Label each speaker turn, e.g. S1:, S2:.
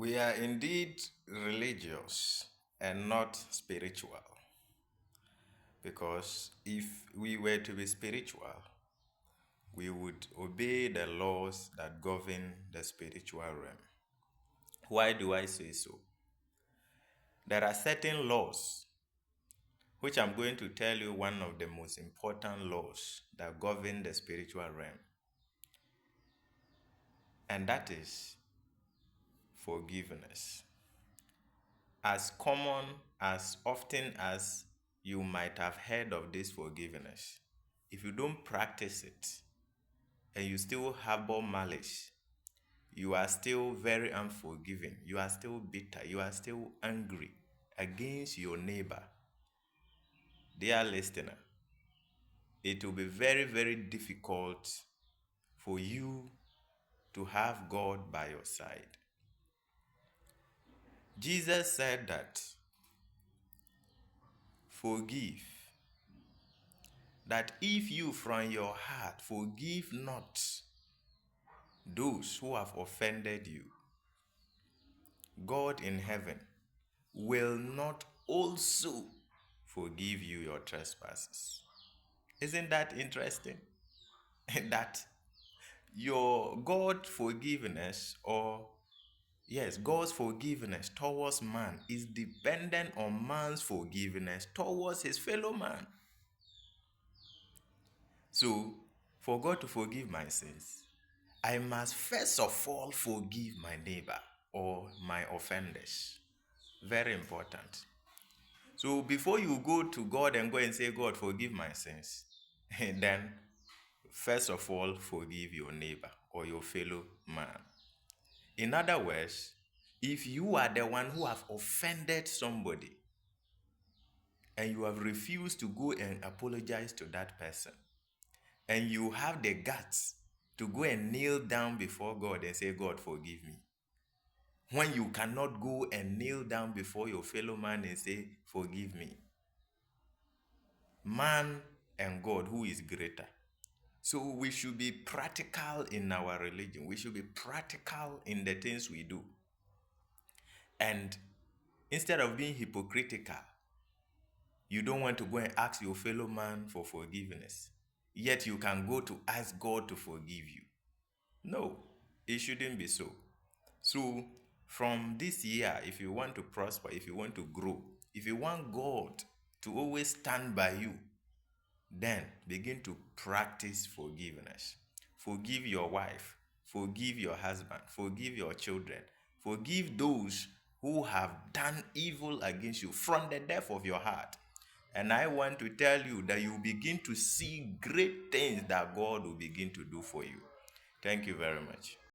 S1: We are indeed religious and not spiritual. Because if we were to be spiritual, we would obey the laws that govern the spiritual realm. Why do I say so? There are certain laws, which I'm going to tell you one of the most important laws that govern the spiritual realm. And that is forgiveness. As common, as often as you might have heard of this forgiveness, if you don't practice it and you still harbor malice, you are still very unforgiving, you are still bitter, you are still angry against your neighbor, dear listener, it will be very, very difficult for you to have God by your side. Jesus said that forgive, that if you from your heart forgive not those who have offended you, God in heaven will not also forgive you your trespasses. Isn't that interesting? That your God forgiveness, or yes, God's forgiveness towards man is dependent on man's forgiveness towards his fellow man. So, for God to forgive my sins, I must first of all forgive my neighbor or my offenders. Very important. So before you go to God and go and say, God, forgive my sins, then first of all, forgive your neighbor or your fellow man. In other words, if you are the one who have offended somebody and you have refused to go and apologize to that person, and you have the guts to go and kneel down before God and say, God, forgive me, when you cannot go and kneel down before your fellow man and say, forgive me, man and God, who is greater? So we should be practical in our religion. We should be practical in the things we do. And instead of being hypocritical, you don't want to go and ask your fellow man for forgiveness, yet you can go to ask God to forgive you. No, it shouldn't be so. So from this year, if you want to prosper, if you want to grow, if you want God to always stand by you, then begin to practice forgiveness. Forgive your wife, forgive your husband, forgive your children, forgive those who have done evil against you from the depth of your heart. And I want to tell you that you begin to see great things that God will begin to do for you. Thank you very much.